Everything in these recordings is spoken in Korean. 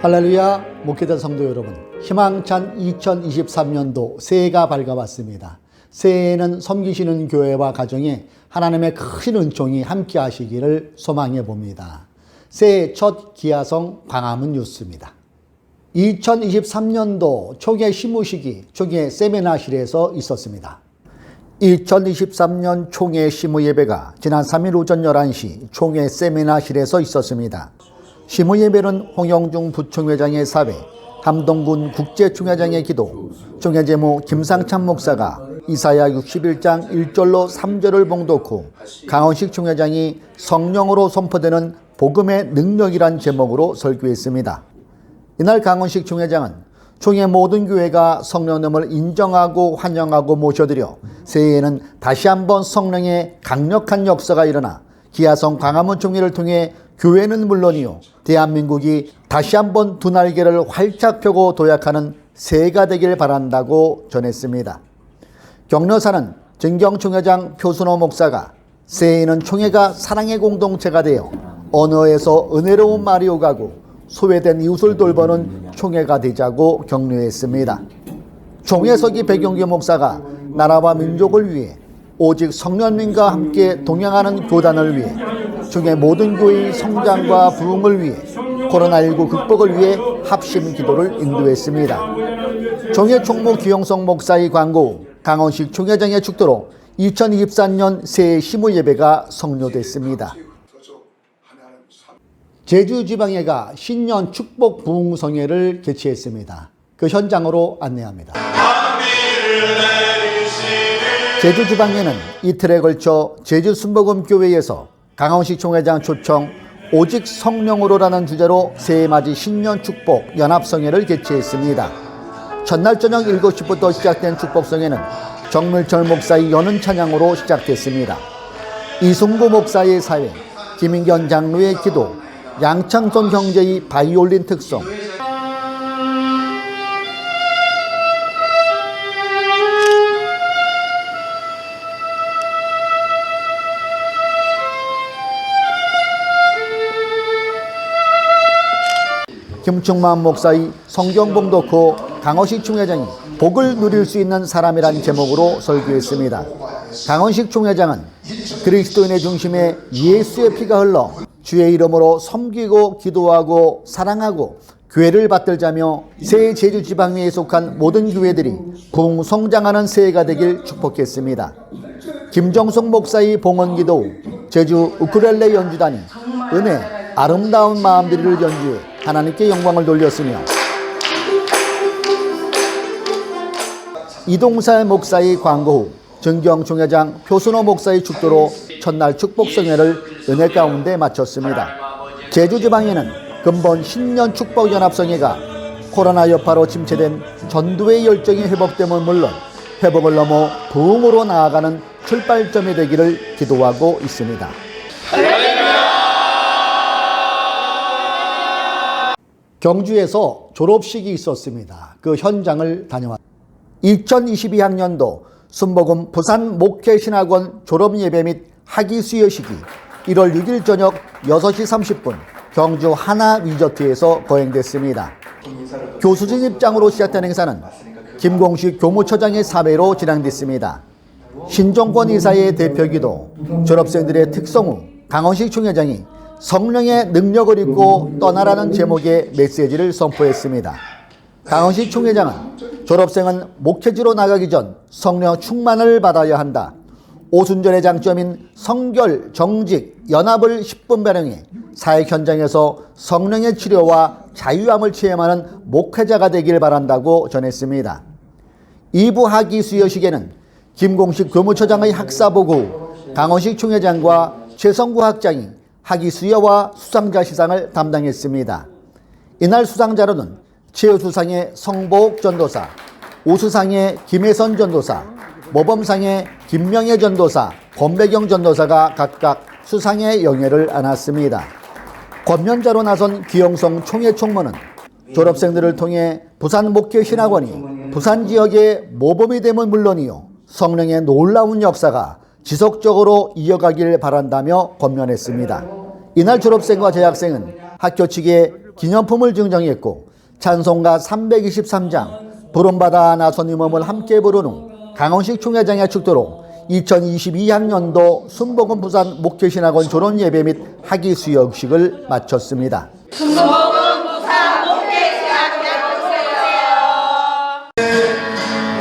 할렐루야, 목회자 성도 여러분, 희망찬 2023년도 새해가 밝아왔습니다. 새해에는 섬기시는 교회와 가정에 하나님의 큰 은총이 함께 하시기를 소망해 봅니다. 새해 첫 기아성 광화문 뉴스입니다. 2023년도 초계 시무식이 초계 세미나실에서 있었습니다. 2023년 총회 시무 예배가 지난 3일 오전 11시 총회 세미나실에서 있었습니다. 시무 예배는 홍영중 부총회장의 사회, 함동군 국제총회장의 기도, 총회 제무 김상찬 목사가 이사야 61장 1절로 3절을 봉독 후 강원식 총회장이 성령으로 선포되는 복음의 능력이란 제목으로 설교했습니다. 이날 강원식 총회장은 총회 모든 교회가 성령님을 인정하고 환영하고 모셔드려 새해에는 다시 한번 성령의 강력한 역사가 일어나 기아성 광화문 총회를 통해 교회는 물론이요 대한민국이 다시 한번 두 날개를 활짝 펴고 도약하는 새해가 되길 바란다고 전했습니다. 격려사는 정경총회장 표순호 목사가 새해에는 총회가 사랑의 공동체가 되어 언어에서 은혜로운 말이 오가고 소외된 이웃을 돌보는 총회가 되자고 격려했습니다. 총회석이 백용규 목사가 나라와 민족을 위해 오직 성령님과 함께 동행하는 교단을 위해 총회 모든 교회의 성장과 부흥을 위해 코로나19 극복을 위해 합심 기도를 인도했습니다. 총회 총무 기용성 목사의 광고 후 강원식 총회장의 축도로 2024년 새해 시무 예배가 성료됐습니다. 제주지방회가 신년 축복 부흥성회를 개최했습니다. 그 현장으로 안내합니다. 제주지방회는 이틀에 걸쳐 제주순복음교회에서 강원식 총회장 초청 오직 성령으로라는 주제로 새해맞이 신년 축복 연합성회를 개최했습니다. 첫날 저녁 7시부터 시작된 축복성회는 정물철 목사의 연은 찬양으로 시작됐습니다. 이승구 목사의 사회, 김인견 장로의 기도, 양창선 형제의 바이올린 특성, 김충만 목사의 성경 봉독 후 강원식 총회장이 복을 누릴 수 있는 사람이란 제목으로 설교했습니다. 강원식 총회장은 그리스도인의 중심에 예수의 피가 흘러 주의 이름으로 섬기고 기도하고 사랑하고 교회를 받들자며 새해 제주지방회에 속한 모든 교회들이 부흥성장하는 새해가 되길 축복했습니다. 김정숙 목사의 봉헌기도 후 제주 우쿨렐레 연주단이 은혜 아름다운 마음들이를 연주해 하나님께 영광을 돌렸으며 이동살 목사의 광고 후 정경총회장 표순호 목사의 축도로 첫날 축복성회를 은혜 가운데 마쳤습니다. 제주지방에는 근본 신년 축복연합성회가 코로나 여파로 침체된 전도의 열정이 회복됨은 물론 회복을 넘어 부흥으로 나아가는 출발점이 되기를 기도하고 있습니다. 경주에서 졸업식이 있었습니다. 그 현장을 다녀왔습니다. 2022학년도 순복음 부산 목회신학원 졸업예배 및 학위 수여식이 1월 6일 저녁 6시 30분 경주 하나 리조트에서 거행됐습니다. 교수진 입장으로 시작된 행사는 김공식 교무처장의 사회로 진행됐습니다. 신종권 이사의 대표기도, 졸업생들의 특성 후 강원식 총회장이 성령의 능력을 입고 떠나라는 제목의 메시지를 선포했습니다. 강원식 총회장은 졸업생은 목회지로 나가기 전 성령 충만을 받아야 한다. 오순절의 장점인 성결, 정직, 연합을 10분 발행해 사회 현장에서 성령의 치료와 자유함을 체험하는 목회자가 되길 바란다고 전했습니다. 2부 학위 수여식에는 김공식 교무처장의 학사보고 후 강원식 총회장과 최성구 학장이 학위 수여와 수상자 시상을 담당했습니다. 이날 수상자로는 최우수상의 성복 전도사, 우수상의 김혜선 전도사, 모범상의 김명애 전도사, 권배경 전도사가 각각 수상의 영예를 안았습니다. 권면자로 나선 기영성 총회 총무는 졸업생들을 통해 부산 목회신학원이 부산 지역의 모범이 되면 물론이요 성령의 놀라운 역사가 지속적으로 이어가길 바란다며 권면했습니다. 이날 졸업생과 재학생은 학교 측에 기념품을 증정했고 찬송가 323장 부름받아 나선 임음을 함께 부른 후 강원식 총회장의 축도로 2022학년도 순복음 부산 목회신학원 졸업 예배 및 학위 수여식을 마쳤습니다. 순복음 부산 목회신학원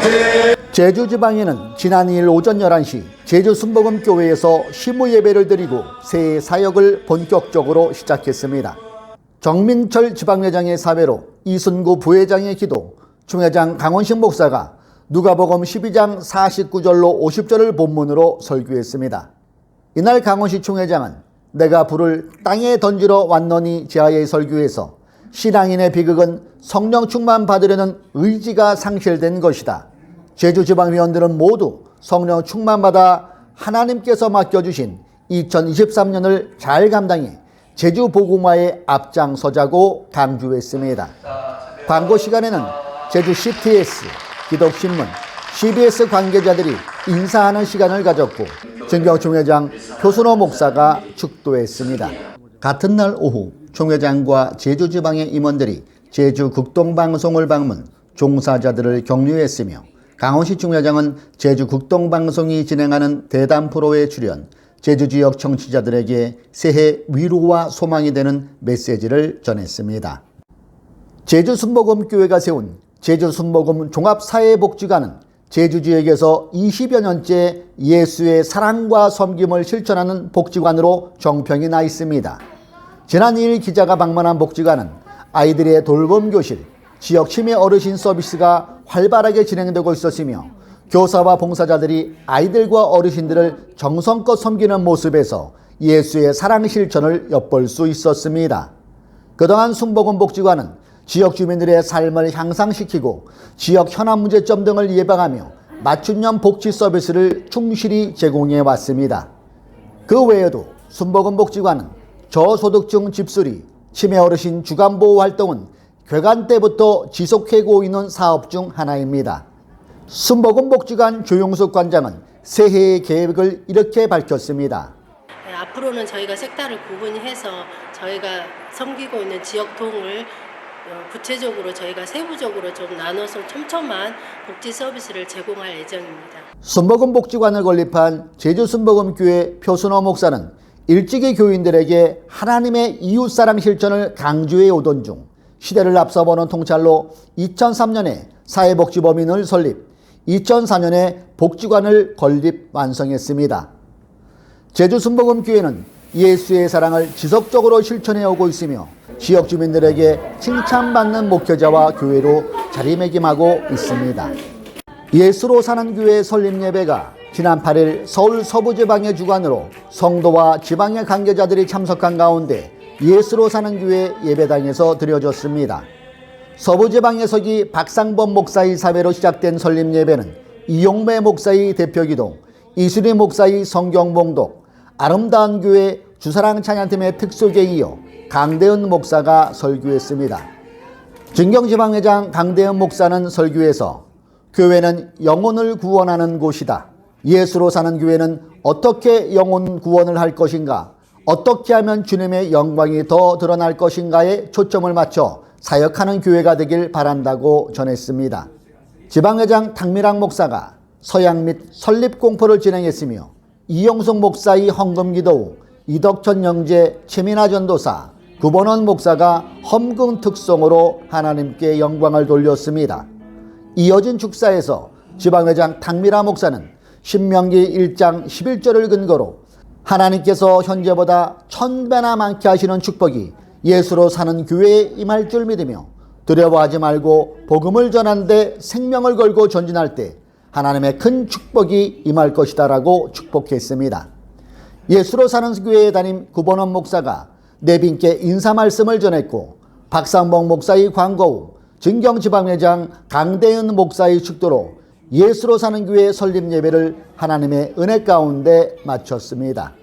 오세요. 제주 지방에는 지난 2일 오전 11시 제주 순복음교회에서 시무 예배를 드리고 새해 사역을 본격적으로 시작했습니다. 정민철 지방회장의 사회로 이순구 부회장의 기도, 총회장 강원식 목사가 누가복음 12장 49절로 50절을 본문으로 설교했습니다. 이날 강원식 총회장은 내가 불을 땅에 던지러 왔노니 지하의 설교에서 신앙인의 비극은 성령 충만 받으려는 의지가 상실된 것이다. 제주 지방위원들은 모두 성령 충만받아 하나님께서 맡겨주신 2023년을 잘 감당해 제주 복음화에 앞장서자고 강조했습니다. 광고 시간에는 제주 CTS, 기독신문, CBS 관계자들이 인사하는 시간을 가졌고 진경 총회장 표순호 목사가 축도했습니다. 같은 날 오후 총회장과 제주 지방의 임원들이 제주 극동방송을 방문 종사자들을 격려했으며 강원식 총회장은 제주 극동방송이 진행하는 대담 프로에 출연 제주 지역 청취자들에게 새해 위로와 소망이 되는 메시지를 전했습니다. 제주 순복음교회가 세운 제주 순복음 종합사회복지관은 제주 지역에서 20여 년째 예수의 사랑과 섬김을 실천하는 복지관으로 정평이 나 있습니다. 지난 2일 기자가 방문한 복지관은 아이들의 돌봄교실, 지역 치매 어르신 서비스가 활발하게 진행되고 있었으며 교사와 봉사자들이 아이들과 어르신들을 정성껏 섬기는 모습에서 예수의 사랑 실천을 엿볼 수 있었습니다. 그동안 순복음 복지관은 지역 주민들의 삶을 향상시키고 지역 현안 문제점 등을 예방하며 맞춤형 복지 서비스를 충실히 제공해 왔습니다. 그 외에도 순복음 복지관은 저소득층 집수리, 치매 어르신 주간보호 활동은 개관 때부터 지속해오고 있는 사업 중 하나입니다. 순복음 복지관 조용숙 관장은 새해의 계획을 이렇게 밝혔습니다. 네, 앞으로는 저희가 색깔을 구분해서 저희가 섬기고 있는 지역통을 구체적으로 저희가 세부적으로 좀 나눠서 촘촘한 복지 서비스를 제공할 예정입니다. 순복음 복지관을 건립한 제주 순복음교회 표순호 목사는 일찍이 교인들에게 하나님의 이웃사랑 실천을 강조해 오던 중 시대를 앞서보는 통찰로 2003년에 사회복지법인을 설립, 2004년에 복지관을 건립 완성했습니다. 제주 순복음교회는 예수의 사랑을 지속적으로 실천해 오고 있으며 지역 주민들에게 칭찬받는 목회자와 교회로 자리매김하고 있습니다. 예수로 사는 교회 설립 예배가 지난 8일 서울 서부지방의 주관으로 성도와 지방의 관계자들이 참석한 가운데 예수로 사는 교회 예배당에서 드려졌습니다. 서부지방의 서기 박상범 목사의 사회로 시작된 설립 예배는 이용매 목사의 대표기도, 이수리 목사의 성경봉독, 아름다운 교회 주사랑 찬양팀의 특속에 이어 강대은 목사가 설교했습니다. 진경지방회장 강대은 목사는 설교에서 교회는 영혼을 구원하는 곳이다. 예수로 사는 교회는 어떻게 영혼 구원을 할 것인가? 어떻게 하면 주님의 영광이 더 드러날 것인가에 초점을 맞춰 사역하는 교회가 되길 바란다고 전했습니다. 지방회장 탁미락 목사가 서양 및 설립 공포를 진행했으며 이영숙 목사의 헌금기도 후 이덕천 영재 최민아 전도사, 구본원 목사가 헌금 특송으로 하나님께 영광을 돌렸습니다. 이어진 축사에서 지방회장 탁미라 목사는 신명기 1장 11절을 근거로 하나님께서 현재보다 1000배나 많게 하시는 축복이 예수로 사는 교회에 임할 줄 믿으며 두려워하지 말고 복음을 전하는데 생명을 걸고 전진할 때 하나님의 큰 축복이 임할 것이다 라고 축복했습니다. 예수로 사는 교회의 담임 구본원 목사가 내빈께 인사 말씀을 전했고 박상봉 목사의 광고 후 진경지방회장 강대은 목사의 축도로 예수로 사는 교회 설립 예배를 하나님의 은혜 가운데 마쳤습니다.